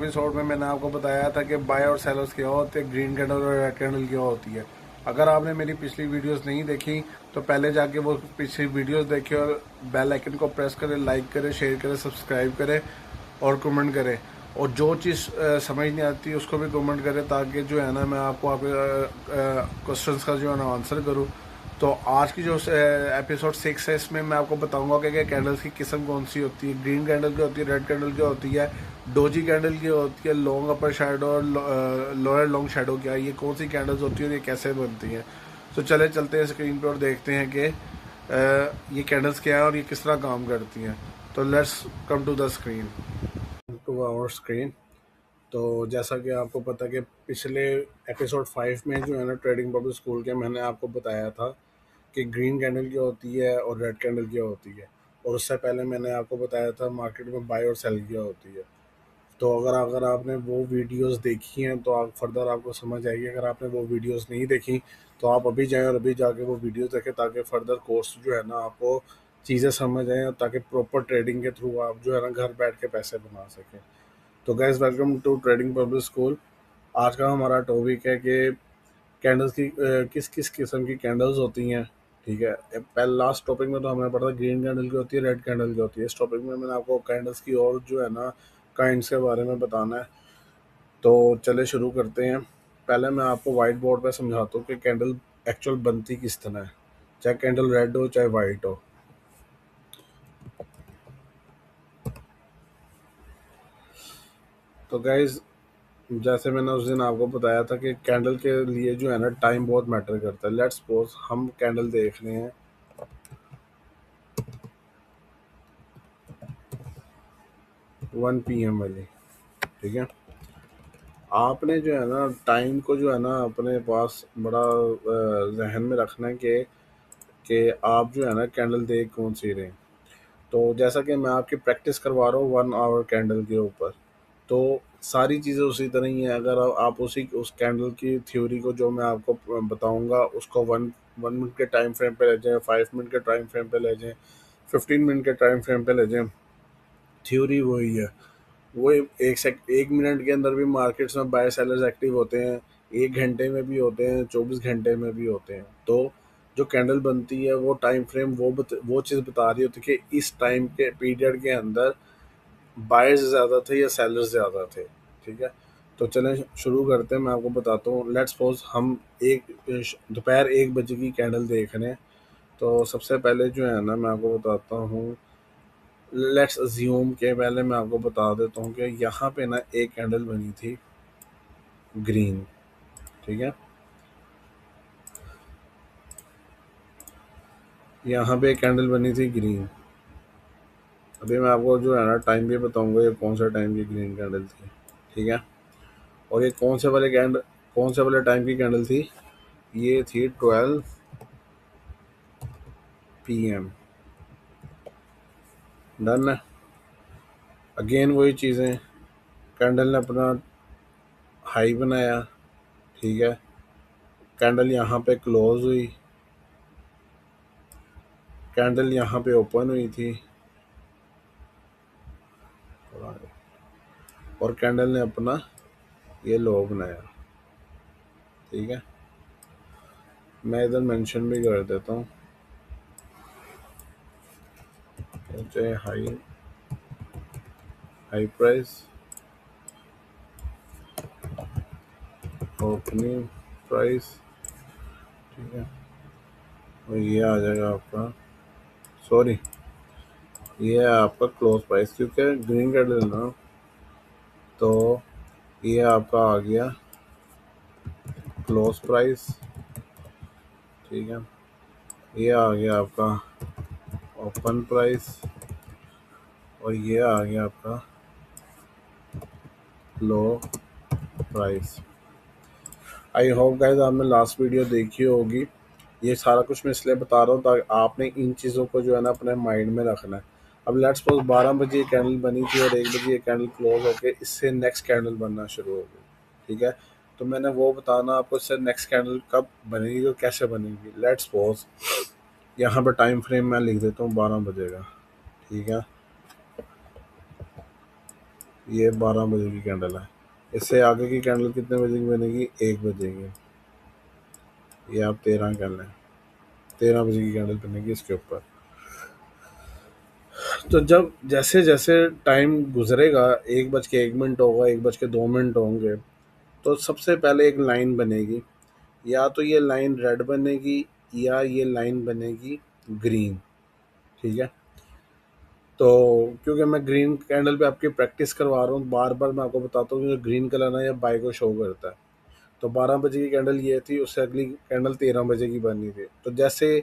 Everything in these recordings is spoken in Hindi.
एपिसोड में मैंने आपको बताया था कि बाय और सेलर्स क्या होते हैं, ग्रीन कैंडल और रेड कैंडल क्या होती है। अगर आपने मेरी पिछली वीडियोस नहीं देखी तो पहले जाके वो पिछली वीडियोस देखें और बेल आइकन को प्रेस करें, लाइक करें, शेयर करें, सब्सक्राइब करें और कमेंट करें। और जो चीज़ समझ नहीं आती उसको भी कमेंट करें, ताकि जो है ना मैं आपको आपके क्वेश्चंस का जो है ना आंसर करूँ। तो आज की जो एपिसोड 6 है, इसमें मैं आपको बताऊंगा कि कैंडल्स की किस्म कौन सी होती है, ग्रीन कैंडल की होती है, रेड कैंडल की होती है, डोजी कैंडल की होती है, लॉन्ग अपर शेडो और लोअर लॉन्ग शेडो क्या है, ये कौन सी कैंडल्स होती है और ये कैसे बनती हैं। तो चले चलते हैं स्क्रीन पे और देखते हैं कि ये कैंडल्स क्या है और ये किस तरह काम करती हैं। तो let's come to the screen, to our screen. तो जैसा कि आपको पता है कि पिछले एपिसोड 5 में जो है ना ट्रेडिंग पब्लिक स्कूल के, मैंने आपको बताया था कि ग्रीन कैंडल क्या होती है और रेड कैंडल क्या होती है। और उससे पहले मैंने आपको बताया था मार्केट में बाय और सेल क्या होती है। तो अगर अगर आपने वो वीडियोस देखी हैं तो आप फर्दर आपको समझ आएगी। अगर आपने वो वीडियोस नहीं देखी तो आप अभी जाएं और अभी जाके वो वीडियोस देखें, ताकि फर्दर कोर्स जो है ना आपको चीज़ें समझ आएँ, और ताकि प्रॉपर ट्रेडिंग के थ्रू आप जो है ना घर बैठ के पैसे बना सकें। तो guys, welcome to trading public school. आज का हमारा टॉपिक है कि कैंडल्स की किस किस किस्म की कैंडल्स होती हैं। ठीक है, पहले लास्ट टॉपिक में तो हमने पढ़ा ग्रीन कैंडल की होती है, रेड कैंडल की होती है। इस टॉपिक में मैंने आपको कैंडल्स की और जो है ना काइंड्स के बारे में बताना है। तो चले शुरू करते हैं। पहले मैं आपको वाइट बोर्ड पे समझाता हूँ कि कैंडल एक्चुअल बनती किस तरह है, चाहे कैंडल रेड हो चाहे वाइट हो। तो गाइज, जैसे मैंने उस दिन आपको बताया था कि कैंडल के लिए जो है ना टाइम बहुत मैटर करता है। लेट्स सपोज हम कैंडल देख रहे हैं 1 PM वाली। ठीक है, आपने जो है ना टाइम को जो है ना अपने पास बड़ा जहन में रखना है कि आप जो है ना कैंडल देख कौन सी रहे हैं। तो जैसा कि मैं आपकी प्रैक्टिस करवा रहा हूँ 1 आवर कैंडल के ऊपर, तो सारी चीज़ें उसी तरह ही हैं। अगर आप उसी उस कैंडल की थ्योरी को जो मैं आपको बताऊंगा उसको वन 1 मिनट के टाइम फ्रेम पे ले जाएं, 5 मिनट के टाइम फ्रेम पे ले जाएं, 15 मिनट के टाइम फ्रेम पे ले जाएं, थ्योरी वही है। वो 1 मिनट के अंदर भी मार्केट्स में बाय सेलर्स एक्टिव होते हैं, 1 घंटे में भी होते हैं, 24 घंटे में भी होते हैं। तो जो कैंडल बनती है वो टाइम फ्रेम वो चीज़ बता रही होती है कि इस टाइम के पीरियड के अंदर बायर्स ज़्यादा थे या सेलर्स ज़्यादा थे। ठीक है, तो चलें शुरू करते हैं। मैं आपको बताता हूँ। लेट्स सपोज हम एक दोपहर 1 बजे की कैंडल देख रहे हैं। तो सबसे पहले जो है ना मैं आपको बताता हूँ, लेट्स अज्यूम के पहले मैं आपको बता देता हूँ कि यहाँ पे ना एक कैंडल बनी थी ग्रीन। ठीक है, यहाँ पे एक कैंडल बनी थी ग्रीन। अभी मैं आपको जो है ना टाइम भी बताऊंगा ये कौन सा टाइम की ग्रीन कैंडल थी। ठीक है, और ये कौन से वाले टाइम की कैंडल थी, ये थी 12 PM। डन है। अगेन वही चीज़ें, कैंडल ने अपना हाई बनाया। ठीक है, कैंडल यहाँ पे क्लोज हुई, कैंडल यहाँ पे ओपन हुई थी, और कैंडल ने अपना ये लो बनाया। ठीक है, मैं इधर मेंशन भी कर देता हूँ, चाहे high high price opening price. ठीक है, और ये आ जाएगा आपका, सॉरी, ये है आपका क्लोज प्राइस, क्योंकि ग्रीन कैंडल ना, तो ये आपका आ गया क्लोज प्राइस। ठीक है, ये आ गया आपका ओपन प्राइस, और ये आ गया आपका लो प्राइस। आई होप गाइस आपने लास्ट वीडियो देखी होगी। ये सारा कुछ मैं इसलिए बता रहा हूँ ताकि आपने इन चीज़ों को जो है ना अपने माइंड में रखना है। अब लेट्स सपोज 12 बजे कैंडल बनी थी और 1 बजे ये कैंडल क्लोज होके इससे नेक्स्ट कैंडल बनना शुरू हो गई। ठीक है, तो मैंने वो बताना आपको इससे नेक्स्ट कैंडल कब बनेगी और कैसे बनेगी। लेट्स सपोज यहाँ पे टाइम फ्रेम मैं लिख देता हूँ 12 बजे का। ठीक है, ये 12 बजे की कैंडल है। इससे आगे की कैंडल कितने बजे की बनेगी? 1 बजे की। ये आप 13 कर लें, 13 बजे की कैंडल बनेगी इसके ऊपर। तो जब जैसे जैसे टाइम गुजरेगा, 1 बज के 1 मिनट होगा, 1 बज के 2 मिनट होंगे, तो सबसे पहले एक लाइन बनेगी। या तो ये लाइन रेड बनेगी या ये लाइन बनेगी ग्रीन। ठीक है। तो क्योंकि मैं ग्रीन कैंडल पे आपकी प्रैक्टिस करवा रहा हूँ, बार बार मैं आपको बताता हूँ कि जो ग्रीन कलर है ये बाय को शो करता है। तो 12 बजे की कैंडल ये थी, उससे अगली कैंडल 13 बजे की बनी थी। तो जैसे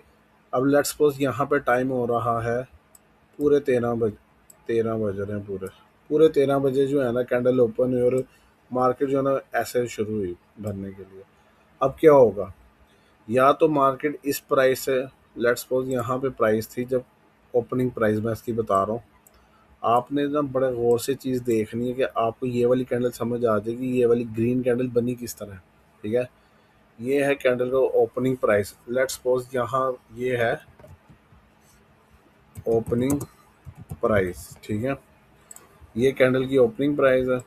अब लेट्स सपोज यहाँ पे टाइम हो रहा है पूरे 13 बजे, 13 बज रहे हैं पूरे पूरे 13 बजे जो है ना कैंडल ओपन हुई और मार्केट जो है ना ऐसे शुरू हुई भरने के लिए। अब क्या होगा? या तो मार्केट इस प्राइस से, लेट्स सपोज यहाँ पे प्राइस थी, जब ओपनिंग प्राइस मैं इसकी बता रहा हूँ, आपने ना बड़े गौर से चीज़ देखनी है कि आपको ये वाली कैंडल समझ आ जाएगी ये वाली ग्रीन कैंडल बनी किस तरह। ठीक है। ये है कैंडल का ओपनिंग प्राइस। लेट्स सपोज यहाँ ये है ओपनिंग प्राइस। ठीक है। ये कैंडल की ओपनिंग प्राइस है।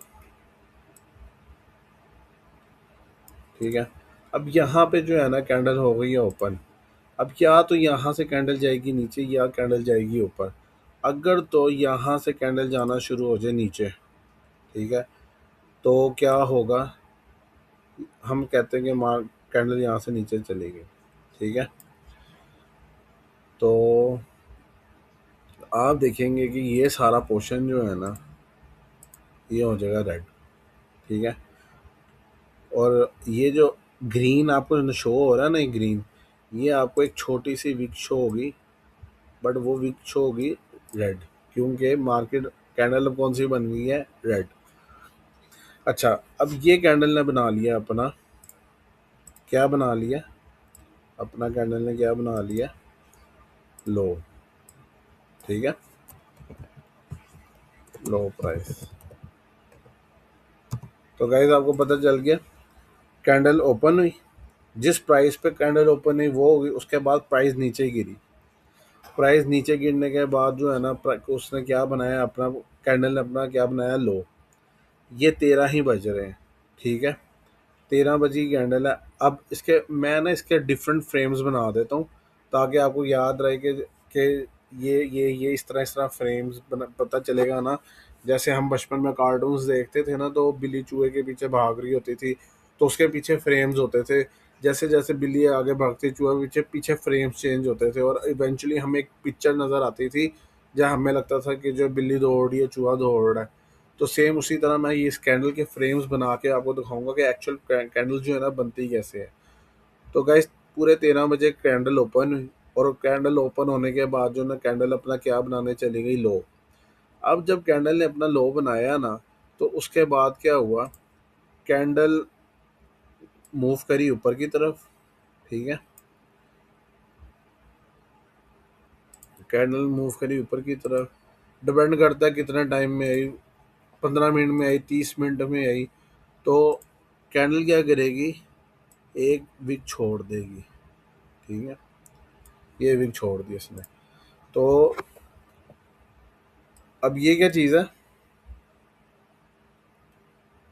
ठीक है। अब यहाँ पे जो है ना कैंडल हो गई है ओपन। अब या तो यहाँ से कैंडल जाएगी नीचे या कैंडल जाएगी ऊपर। अगर तो यहाँ से कैंडल जाना शुरू हो जाए नीचे, ठीक है, तो क्या होगा? हम कहते हैं कि मार कैंडल यहाँ से नीचे चली गई। ठीक है। तो आप देखेंगे कि ये सारा पोर्शन जो है ना ये हो जाएगा रेड। ठीक है। और ये जो ग्रीन आपको शो हो रहा है ना, ये ग्रीन, ये आपको एक छोटी सी विक शो होगी, बट वो विक शो होगी रेड, क्योंकि मार्केट कैंडल अब कौन सी बन गई है? रेड। अच्छा, अब ये कैंडल ने बना लिया अपना, क्या बना लिया? अपना कैंडल ने क्या बना लिया? लो। ठीक है। लो प्राइस। तो गाइस आपको पता चल गया, कैंडल ओपन हुई, जिस प्राइस पे कैंडल ओपन हुई वो होगी, उसके बाद प्राइस नीचे गिरी। प्राइस नीचे गिरने के बाद जो है ना उसने क्या बनाया अपना, कैंडल ने अपना क्या बनाया? लो। ये 13 ही बज रहे हैं। ठीक है। 13 बजे की कैंडल है। अब इसके मैं ना इसके डिफरेंट फ्रेम्स बना देता हूँ ताकि आपको याद रहे कि ये इस तरह फ्रेम्स बना, पता चलेगा ना। जैसे हम बचपन में कार्टून्स देखते थे ना, तो बिल्ली चूहे के पीछे भाग रही होती थी, तो उसके पीछे फ्रेम्स होते थे। जैसे जैसे बिल्ली आगे भागती, चूहा पीछे पीछे फ्रेम्स चेंज होते थे और इवेंचुअली हमें एक पिक्चर नज़र आती थी जहाँ हमें लगता था कि जो बिल्ली दौड़ रही है, चूहा दौड़ रहा है। तो सेम उसी तरह मैं ये इस कैंडल के फ्रेम्स बना के आपको दिखाऊंगा कि एक्चुअल कैंडल जो है ना बनती कैसे है। तो गाइस पूरे 13 बजे कैंडल ओपन हुई और कैंडल ओपन होने के बाद जो ना कैंडल अपना क्या बनाने चली गई? लो। अब जब कैंडल ने अपना लो बनाया ना, तो उसके बाद क्या हुआ? कैंडल मूव करी ऊपर की तरफ। ठीक है। कैंडल मूव करी ऊपर की तरफ, डिपेंड करता है कितने टाइम में आई, 15 मिनट में आई, 30 मिनट में आई। तो कैंडल क्या करेगी? एक विक छोड़ देगी। ठीक है। ये विक छोड़ दी इसने। तो अब ये क्या चीज़ है?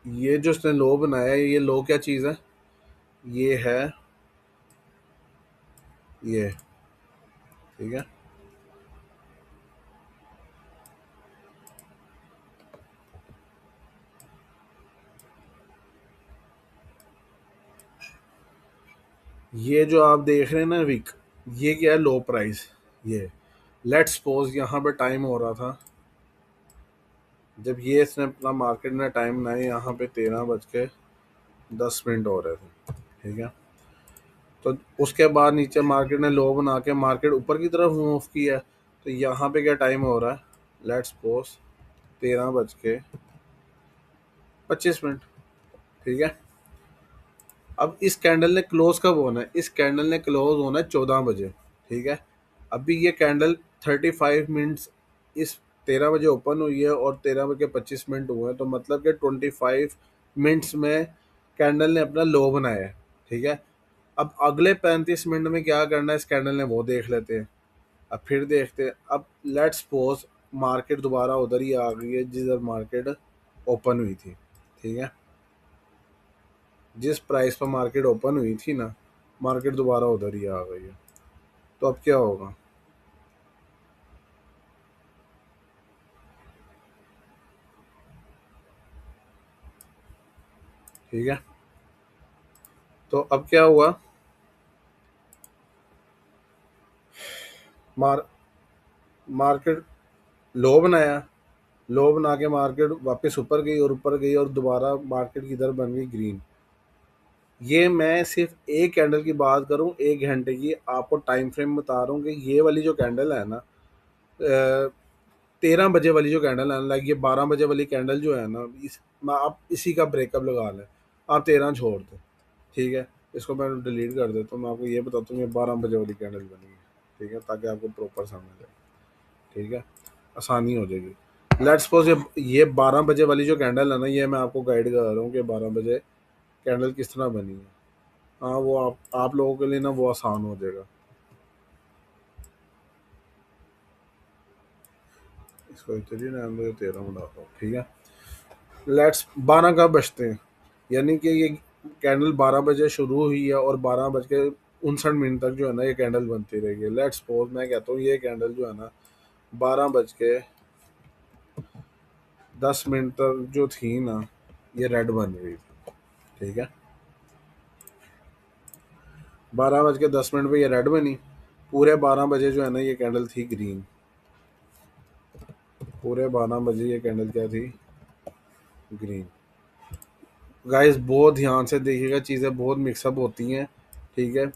ये जो इसने लो बनाया है, ये लो क्या चीज़ है? ये है ये। ठीक है। ये जो आप देख रहे हैं ना विक, ये क्या है? लो प्राइस। ये लेट्स सपोज यहाँ पे टाइम हो रहा था, जब ये इसने अपना मार्केट में टाइम बनाया, यहाँ पे 13 बज के 10 मिनट हो रहे थे। ठीक है। तो उसके बाद नीचे मार्केट ने लो बना के मार्केट ऊपर की तरफ मूव किया। तो यहाँ पे क्या टाइम हो रहा है? लेट्स सपोज 13 बज के 25 मिनट। ठीक है। अब इस कैंडल ने क्लोज कब होना है? इस कैंडल ने क्लोज होना है 14 बजे। ठीक है। अभी ये कैंडल 35 मिनट्स, इस 13 बजे ओपन हुई है और 13 बज के 25 मिनट हुए हैं, तो मतलब कि 25 मिनट्स में कैंडल ने अपना लो बनाया है। ठीक है। अब अगले 35 मिनट में क्या करना है इस कैंडल ने, वो देख लेते हैं। अब फिर देखते हैं। अब लेट्स सपोज मार्केट दोबारा उधर ही आ गई है जिधर मार्केट ओपन हुई थी, ठीक है, जिस प्राइस पर मार्केट ओपन हुई थी ना, मार्केट दोबारा उधर ही आ गई है। तो अब क्या होगा? ठीक है, तो अब क्या हुआ? मार मार्केट लो बनाया, लो बना के मार्केट वापस ऊपर गई और ऊपर गई और दोबारा मार्केट किधर बन गई? ग्रीन। ये मैं सिर्फ एक कैंडल की बात करूं, 1 घंटे की आपको टाइम फ्रेम बता रहा हूँ कि ये वाली जो कैंडल है ना, 13 बजे वाली जो कैंडल है, लाइक ये 12 बजे वाली कैंडल जो है ना, आप इसी का ब्रेकअप लगा लें, आप 13 छोड़ दें, ठीक है। इसको मैं डिलीट कर देता हूँ, मैं आपको ये बताता हूँ, ये 12 बजे वाली कैंडल बनी है, ठीक है, ताकि आपको प्रॉपर समझ आए, ठीक है, आसानी हो जाएगी। लेट्स सपोज ये 12 बजे वाली जो कैंडल है ना, ये मैं आपको गाइड कर रहा हूँ कि 12 बजे कैंडल किस तरह बनी है। हाँ, वो आप लोगों के लिए ना वो आसान हो जाएगा। इसको चलिए ना, मैं 13 बनाता हूँ, ठीक है। लेट्स 12 कब बजते हैं, यानी कि ये कैंडल 12 बजे शुरू हुई है और 12 बज के 59 मिनट तक जो है ना ये कैंडल बनती रहेगी। लेट्स सपोज मैं कहता हूँ ये कैंडल जो है ना 12 बज के 10 मिनट तक जो थी ना, ये रेड बन रही थी, ठीक है। 12 बज के 10 मिनट पे ये रेड बनी, पूरे 12 बजे जो है ना ये कैंडल थी ग्रीन, पूरे 12 बजे ये कैंडल क्या थी? ग्रीन। गाइस बहुत ध्यान से देखिएगा, चीज़ें बहुत मिक्सअप होती हैं, ठीक है।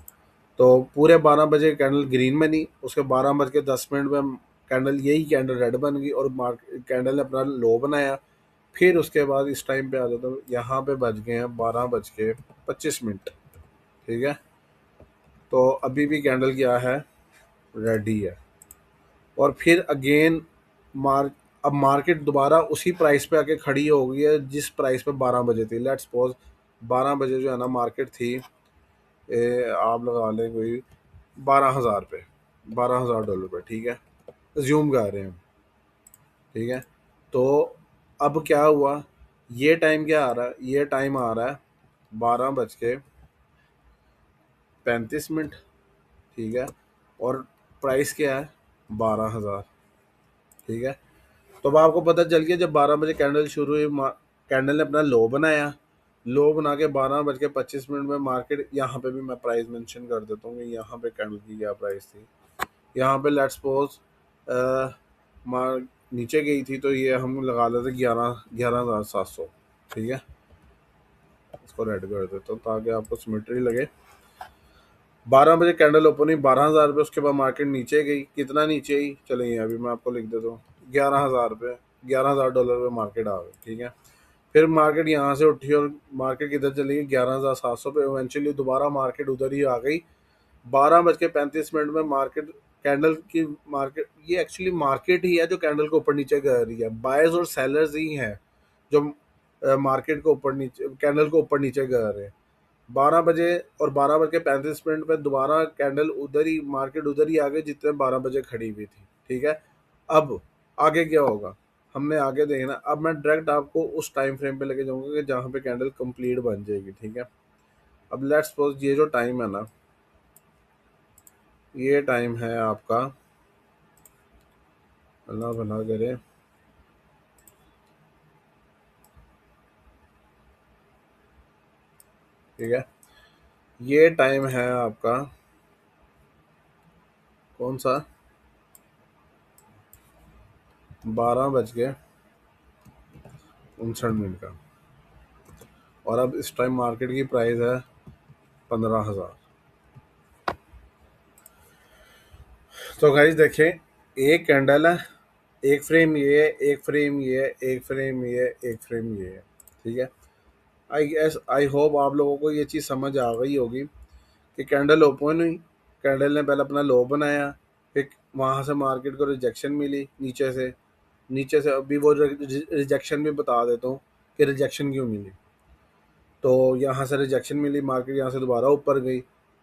तो पूरे 12 बजे कैंडल ग्रीन बनी, उसके 12 बज के 10 मिनट में कैंडल यही कैंडल रेड बन गई और मार्केट कैंडल ने अपना लो बनाया। फिर उसके बाद इस टाइम पे आ जाता हूँ, यहाँ पे बज गए हैं 12 बज के 25 मिनट, ठीक है। तो अभी भी कैंडल क्या है? रेड ही है। और फिर अगेन मार्क अब मार्केट दोबारा उसी प्राइस पे आके खड़ी हो गई है जिस प्राइस पे 12 बजे थी। लेट्स सपोज 12 बजे जो है ना मार्केट थी, आप लगा लें कोई 12,000 पे, $12,000 पे, ठीक है, ज्यूम कर रहे हैं हम, ठीक है। तो अब क्या हुआ? ये टाइम क्या आ रहा है? ये टाइम आ रहा है 12 बज के 35 मिनट, ठीक है, और प्राइस क्या है? 12,000, ठीक है। तो अब आपको पता चल गया, जब 12 बजे कैंडल शुरू हुई, कैंडल ने अपना लो बनाया, लो बना के 12 बज के 25 मिनट में मार्केट, यहाँ पे भी मैं प्राइस मेंशन कर देता हूँ कि यहाँ पे कैंडल की क्या प्राइस थी। यहाँ पे लेट्स सपोज मार नीचे गई थी, तो ये हम लगा लेते 11,700, ठीक है। इसको रेड कर देता हूँ ताकि आपको सिमेट्री लगे। 12 बजे कैंडल ओपन हुई 12,000 रुपये, उसके बाद मार्केट नीचे गई, कितना नीचे गई चलिए अभी मैं आपको लिख देता हूँ, 11,000 रुपये, $11,000 पे मार्केट आ गई, ठीक है। फिर मार्केट यहाँ से उठी और मार्केट किधर चली गई? 11,700 पे, इवेंचुअली दोबारा मार्केट उधर ही आ गई। 12 बज के 35 मिनट में मार्केट कैंडल की मार्केट, ये एक्चुअली मार्केट ही है जो कैंडल को ऊपर नीचे कर रही है, बायर्स और सेलर्स ही हैं जो मार्केट को ऊपर नीचे, कैंडल को ऊपर नीचे कर रहे हैं। 12 बजे और 12 बज के 35 मिनट पे दोबारा कैंडल उधर ही, मार्केट उधर ही आ गई जितने 12 बजे खड़ी हुई थी, ठीक है। अब आगे क्या होगा हमने आगे देखना। अब मैं डायरेक्ट आपको उस टाइम फ्रेम पे लेके जाऊंगा कि जहाँ पे कैंडल कंप्लीट बन जाएगी, ठीक है। अब लेट्स सपोज ये जो टाइम है ना, ये टाइम है आपका, अल्लाह भला करे, ठीक है, ये टाइम है आपका कौन सा? 12 बज के 59 मिनट का। और अब इस टाइम मार्केट की प्राइस है 15,000। तो गाइस देखें, एक कैंडल है, एक फ्रेम ये है, एक फ्रेम ये है, एक फ्रेम ये है, एक फ्रेम ये है, ठीक है। आई होप आप लोगों को ये चीज़ समझ आ गई होगी कि कैंडल ओपन हुई, कैंडल ने पहले अपना लो बनाया, फिर वहाँ से मार्केट को रिजेक्शन मिली नीचे से अभी वो रिजेक्शन भी बता देता हूँ कि रिजेक्शन क्यों मिली। तो यहाँ से रिजेक्शन मिली, मार्केट यहाँ से दोबारा ऊपर गई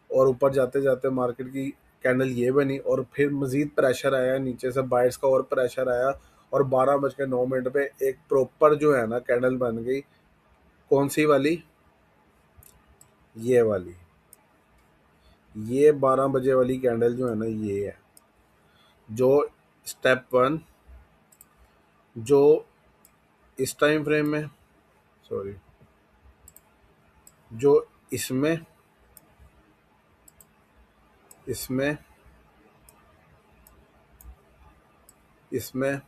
और ऊपर जाते जाते मार्केट की कैंडल ये बनी और फिर मज़ीद प्रेशर आया नीचे से, बायर्स का और प्रेशर आया और 12:09 पे एक प्रॉपर जो है ना कैंडल बन गई। कौन सी वाली? ये वाली। ये 12 बजे वाली कैंडल जो है ना, ये है जो स्टेप 1, जो इस टाइम फ्रेम में, सॉरी, जो इसमें, इसमें, इसमें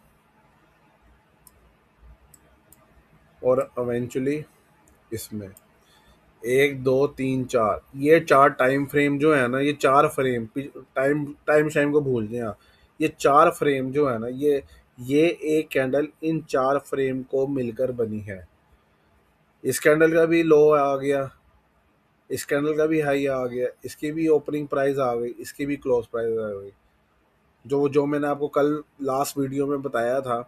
और इवेंचुअली इसमें, 1 2 3 4, ये 4 टाइम फ्रेम जो है ना, ये 4 फ्रेम, टाइम टाइम टाइम को भूल जाए, हाँ, ये 4 फ्रेम जो है ना, ये एक कैंडल इन 4 फ्रेम को मिलकर बनी है। इस कैंडल का भी लो आ गया, इस कैंडल का भी हाई आ गया, इसकी भी ओपनिंग प्राइस आ गई, इसकी भी क्लोज प्राइस आ गई, जो जो मैंने आपको कल लास्ट वीडियो में बताया था।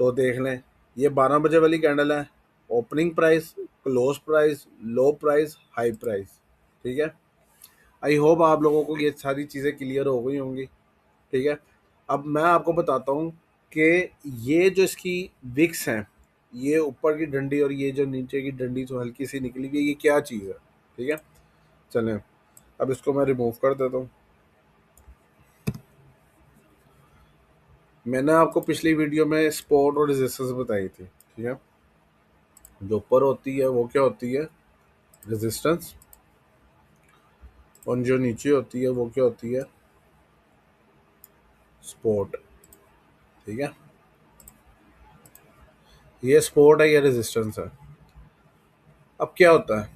तो देख लें, ये 12 बजे वाली कैंडल है, ओपनिंग प्राइस, क्लोज प्राइस, लो प्राइस, हाई प्राइस। ठीक है, आई होप आप लोगों को ये सारी चीज़ें क्लियर हो गई होंगी। ठीक है, अब मैं आपको बताता हूँ कि ये जो इसकी विक्स हैं, ये ऊपर की डंडी और ये जो नीचे की डंडी जो हल्की सी निकली हुई है, ये क्या चीज़ है। ठीक है, चलें, अब इसको मैं रिमूव कर देता हूँ। मैंने आपको पिछली वीडियो में सपोर्ट और रेजिस्टेंस बताई थी। ठीक है, जो ऊपर होती है वो क्या होती है? रेजिस्टेंस। और जो नीचे होती है वो क्या होती है? सपोर्ट। ठीक है, ये सपोर्ट है, ये रेजिस्टेंस है। अब क्या होता है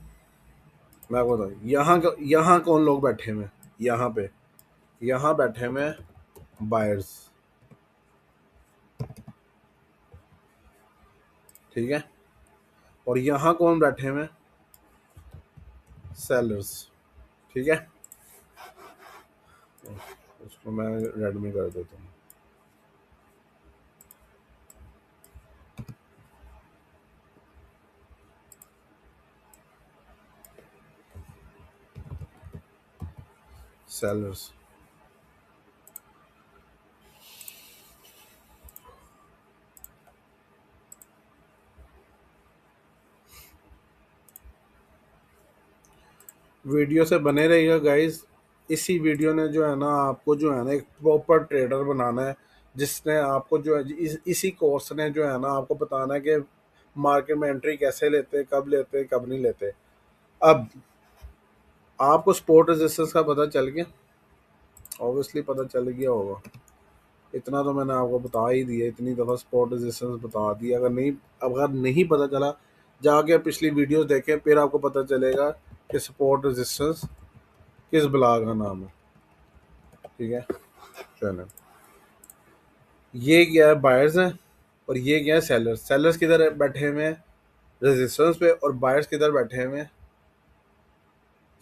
मैं आपको बताऊँ, यहाँ कौन लोग बैठे हुए हैं? यहाँ पे, यहाँ बैठे हुए हैं बायर्स। ठीक है, और यहाँ कौन बैठे हुए हैं? सेलर्स। ठीक है, उसको मैं रेड में कर देता हूँ। सेलर्स। वीडियो से बने रहिएगा गाइस। इसी वीडियो ने जो है ना आपको जो है ना एक प्रॉपर ट्रेडर बनाना है, जिसने आपको जो है इसी कोर्स ने जो है ना आपको बताना है कि मार्केट में एंट्री कैसे लेते, कब लेते, कब नहीं लेते। अब आपको सपोर्ट रेजिस्टेंस का पता चल गया, ऑब्वियसली पता चल गया होगा। इतना तो मैंने आपको बता ही दिया, इतनी दफ़ा सपोर्ट रेजिस्टेंस बता दिया। अगर नहीं पता चला, जाके पिछली वीडियोस देखें, फिर आपको पता चलेगा कि सपोर्ट रेजिस्टेंस किस ब्लॉग का नाम है। ठीक है, चलो, ये क्या है? बायर्स हैं, और ये क्या है? सेलर्स। सेलर्स किधर बैठे हुए हैं? रेजिस्टेंस पे, और बायर्स किधर बैठे हुए हैं?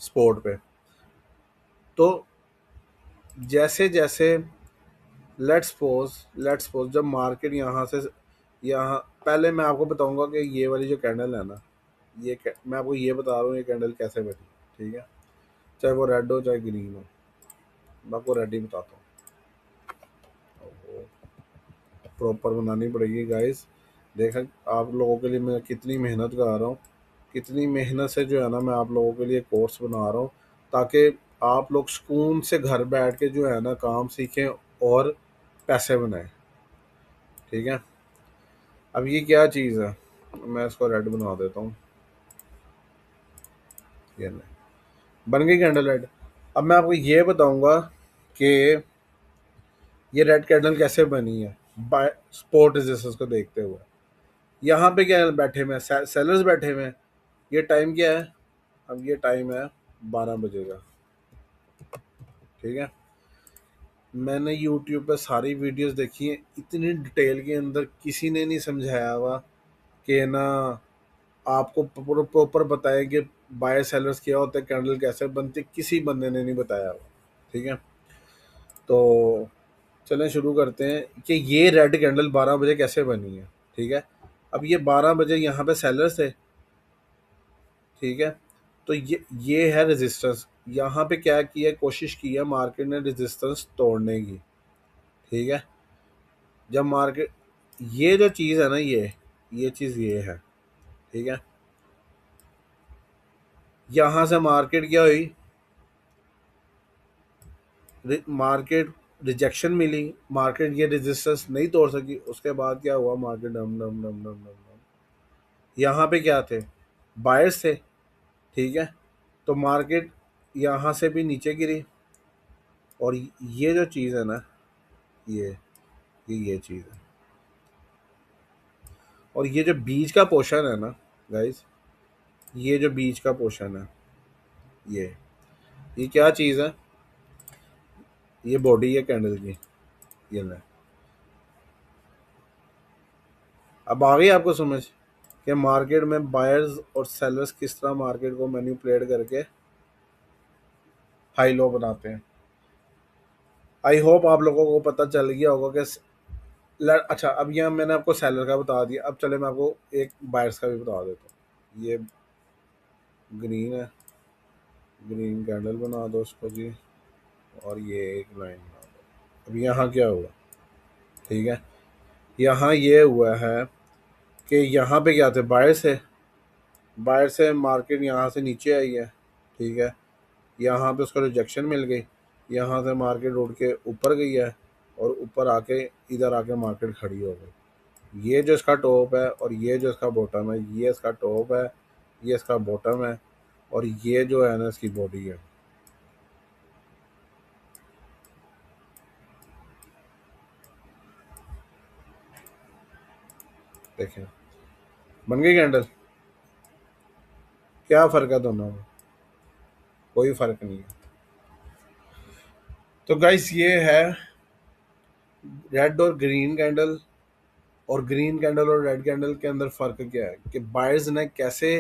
सपोर्ट पे। तो जैसे जैसे लेट्स सपोज जब मार्केट यहाँ से, यहाँ पहले मैं आपको बताऊंगा कि ये वाली जो कैंडल है ना, मैं आपको ये बता रहा हूँ ये कैंडल कैसे बनी। ठीक है, चाहे वो रेड हो चाहे ग्रीन हो, मैं आपको रेड ही बताता हूँ। प्रॉपर बनानी पड़ेगी गाइस। देखा आप लोगों के लिए मैं कितनी मेहनत कर रहा हूँ, कितनी मेहनत से जो है ना मैं आप लोगों के लिए कोर्स बना रहा हूँ, ताकि आप लोग सुकून से घर बैठ के जो है ना काम सीखें और पैसे बनाएं। ठीक है, अब ये क्या चीज़ है, मैं इसको रेड बना देता हूँ। ये नहीं, बन गई कैंडल रेड। अब मैं आपको ये बताऊंगा कि ये रेड कैंडल कैसे बनी है बाय स्पोर्ट रेजिस्टेंस को देखते हुए। यहाँ पे क्या बैठे हुए हैं? सेलर्स बैठे हुए हैं। ये टाइम क्या है? अब ये टाइम है 12 बजे का। ठीक है, मैंने यूट्यूब पे सारी वीडियोस देखी हैं, इतनी डिटेल के अंदर किसी ने नहीं समझाया हुआ कि ना आपको प्रॉपर बताया कि बायर सेलर्स क्या होते हैं, कैंडल कैसे बनती, किसी बंदे ने नहीं बताया हुआ। ठीक है, तो चलें शुरू करते हैं कि ये रेड कैंडल 12 बजे कैसे बनी है। ठीक है, अब ये 12 बजे यहाँ पे सेलर्स थे। ठीक है, तो ये है रेजिस्टेंस। यहाँ पे क्या किया, कोशिश की है मार्केट ने रेजिस्टेंस तोड़ने की। ठीक है, जब मार्केट, ये जो चीज़ है ना, ये चीज़ ये है, ठीक है। यहाँ से मार्केट क्या हुई, मार्केट रिजेक्शन मिली, मार्केट ये रेजिस्टेंस नहीं तोड़ सकी, उसके बाद क्या हुआ, मार्केट डम डम डम डम डम डम। यहाँ पे क्या थे, बायर्स थे, ठीक है। तो मार्केट यहाँ से भी नीचे गिरी, और ये जो चीज़ है ना, ये ये चीज़ है, और ये जो बीच का पोर्शन है ना गाइस, ये जो बीच का पोर्शन है, ये क्या चीज़ है, ये बॉडी है कैंडल की, ये ले। अब आ गई आपको समझ कि मार्केट में बायर्स और सेलर्स किस तरह मार्केट को मैनिपुलेट करके हाई लो बनाते हैं। आई होप आप लोगों को पता चल गया होगा कि अच्छा, अब यहाँ मैंने आपको सेलर का बता दिया, अब चले मैं आपको एक बायर्स का भी बता देता हूँ। ये ग्रीन है, ग्रीन कैंडल बना दो उसको जी, और ये एक लाइन बना दो। अब यहाँ क्या हुआ, ठीक है, यहाँ ये हुआ है कि यहाँ पे क्या थे, बायर से मार्केट यहाँ से नीचे आई है, ठीक है। यहाँ पे उसको रिजेक्शन मिल गई, यहाँ से मार्केट उड़ के ऊपर गई है, और ऊपर आके इधर आके मार्केट खड़ी हो गई। ये जो इसका टॉप है और ये जो इसका बॉटम है, ये इसका टॉप है, ये इसका बॉटम है, और ये जो है ना इसकी बॉडी है। देखें, बन गई कैंडल। क्या फ़र्क है दोनों में, कोई फ़र्क नहीं है। तो गाइस ये है रेड और ग्रीन कैंडल, और ग्रीन कैंडल और रेड कैंडल के अंदर फ़र्क क्या है कि बायर्स ने कैसे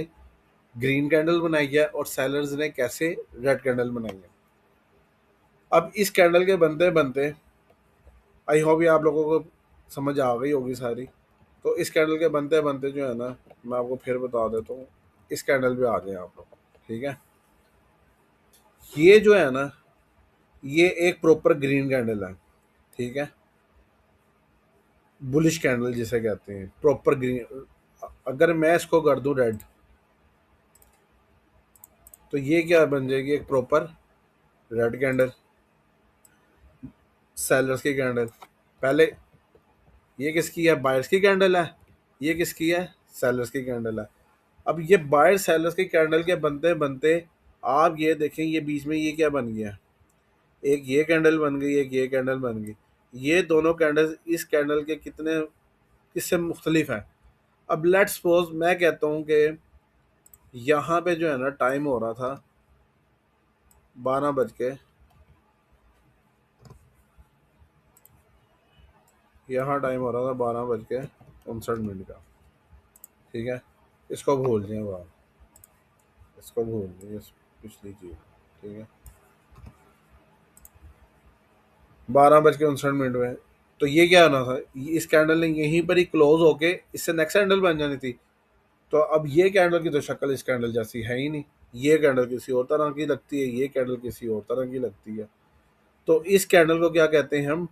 ग्रीन कैंडल बनाई है और सेलर्स ने कैसे रेड कैंडल बनाई है। अब इस कैंडल के बनते बनते, आई होप ये आप लोगों को समझ आ गई होगी सारी। तो इस कैंडल के बनते बनते जो है ना, मैं आपको फिर बता देता हूँ, इस कैंडल पे आ जाए आप लोग, ठीक है। ये जो है ना, ये एक प्रॉपर ग्रीन कैंडल है, ठीक है, बुलिश कैंडल जिसे कहते हैं, प्रॉपर ग्रीन। अगर मैं इसको कर दूं रेड, तो ये क्या बन जाएगी, एक प्रॉपर रेड कैंडल, सेलर्स की कैंडल। पहले ये किसकी है, बायर्स की कैंडल है, ये किसकी है, सेलर्स की कैंडल है। अब ये बायर सेलर्स की कैंडल के बनते बनते आप ये देखें, ये बीच में ये क्या बन गया, एक ये कैंडल बन गई, एक ये कैंडल बन गई। ये दोनों कैंडल इस कैंडल के कितने, किससे मुख्तलिफ है। अब लेट्स सपोज मैं कहता हूँ कि यहाँ पे जो है ना टाइम हो रहा था 12 बज के, यहाँ टाइम हो रहा था 12 बज के 59 मिनट का, ठीक है। इसको भूल जाए बात, इसको भूल जाइए, पिछली चीज़, ठीक है। 12 बज के 59 मिनट में, तो ये क्या होना था, इस कैंडल ने यहीं पर ही क्लोज होके इससे नेक्स्ट कैंडल बन जानी थी। तो अब ये कैंडल की तो शक्ल इस कैंडल जैसी है ही नहीं, ये कैंडल किसी और तरह की लगती है, ये कैंडल किसी और तरह की लगती है। तो इस कैंडल को क्या कहते हैं हम,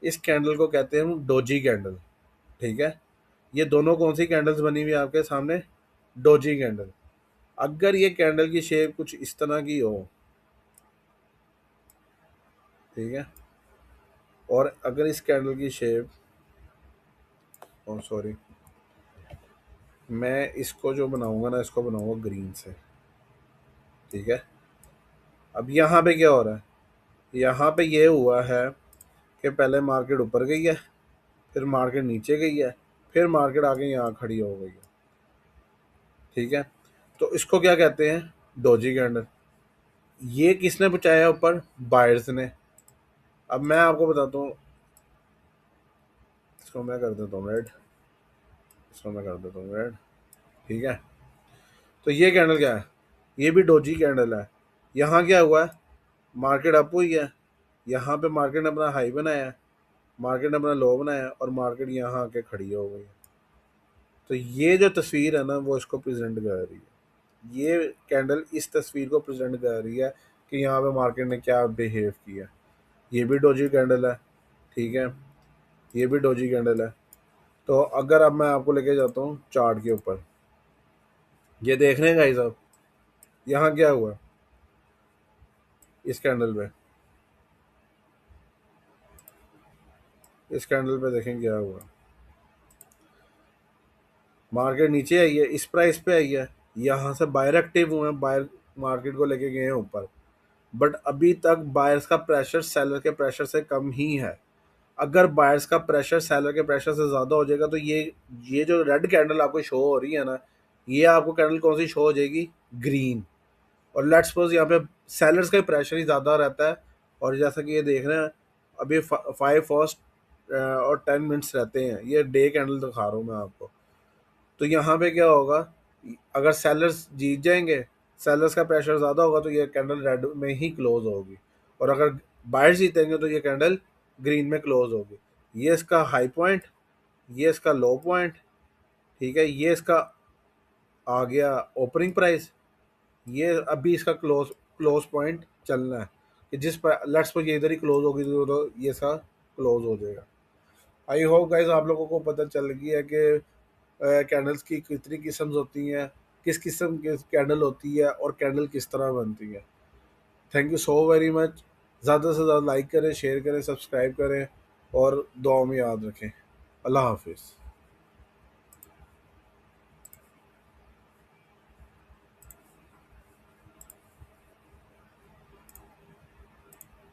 इस कैंडल को कहते हैं हम डोजी कैंडल, ठीक है। ये दोनों कौन सी कैंडल्स बनी हुई है आपके सामने, डोजी कैंडल। अगर ये कैंडल की शेप कुछ इस तरह की हो, ठीक है, और अगर इस कैंडल की शेप, ओ सॉरी, मैं इसको जो बनाऊंगा ना, इसको बनाऊंगा ग्रीन से, ठीक है। अब यहाँ पे क्या हो रहा है, यहाँ पे ये हुआ है कि पहले मार्केट ऊपर गई है, फिर मार्केट नीचे गई है, फिर मार्केट आके यहाँ खड़ी हो गई है, ठीक है। तो इसको क्या कहते हैं, डोजी कैंडल। ये किसने बचाया ऊपर, बायर्स ने। अब मैं आपको बताता हूँ, इसको मैं कर देता हूँ रेड, इसको मैं कर देता हूँ रेड, ठीक है। तो ये कैंडल क्या है, ये भी डोजी कैंडल है। यहाँ क्या हुआ है, मार्केट अप हुई है, यहाँ पे मार्केट ने अपना हाई बनाया है, मार्केट ने अपना लो बनाया है, और मार्केट यहाँ आके खड़ी हो गई है। तो ये जो तस्वीर है ना, वो इसको प्रेजेंट कर रही है, ये कैंडल इस तस्वीर को प्रेजेंट कर रही है कि यहाँ पे मार्केट ने क्या बिहेव किया। ये भी डोजी कैंडल है, ठीक है। ये भी डोजी कैंडल है। तो अगर अब मैं आपको लेके जाता हूँ चार्ट के ऊपर, ये देख रहे हैं गाइस आप, यहाँ क्या हुआ इस कैंडल पे, इस कैंडल पे देखें क्या हुआ। मार्केट नीचे आई है, इस प्राइस पे आई है, यहाँ से बायर एक्टिव हुए हैं, बायर मार्केट को लेके गए हैं ऊपर, बट अभी तक बायर्स का प्रेशर सेलर के प्रेशर से कम ही है। अगर बायर्स का प्रेशर सेलर के प्रेशर से ज़्यादा हो जाएगा तो ये जो रेड कैंडल आपको शो हो रही है ना, ये आपको कैंडल कौन सी शो हो जाएगी, ग्रीन। और लेट्स सपोज यहाँ पे सेलर्स का प्रेशर ही ज़्यादा रहता है, और जैसा कि ये देख रहे हैं अभी 5 और 10 मिनट्स रहते हैं, ये डे कैंडल दिखा रहा हूँ मैं आपको। तो यहाँ पे क्या होगा, अगर सेलर्स जीत जाएंगे, सेलर्स का प्रेशर ज़्यादा होगा तो ये कैंडल रेड में ही क्लोज होगी, और अगर बायर्स जीतेंगे तो ये कैंडल ग्रीन में क्लोज होगी। ये इसका हाई पॉइंट, ये इसका लो पॉइंट, ठीक है, ये इसका आ गया ओपनिंग प्राइस, ये अभी इसका क्लोज क्लोज पॉइंट चलना है कि जिस पर लेट्स पर ये इधर ही क्लोज होगी तो ये इसका क्लोज हो जाएगा। आई होप गाइस आप लोगों को पता चल गया है कि कैंडल्स की कितनी किस्म होती हैं, किस किस्म की कैंडल होती है और कैंडल किस तरह बनती है। Thank you so very much. ज़्यादा से ज़्यादा लाइक करें, शेयर करें, सब्सक्राइब करें और दुआ में याद रखें। अल्लाह हाफिज़।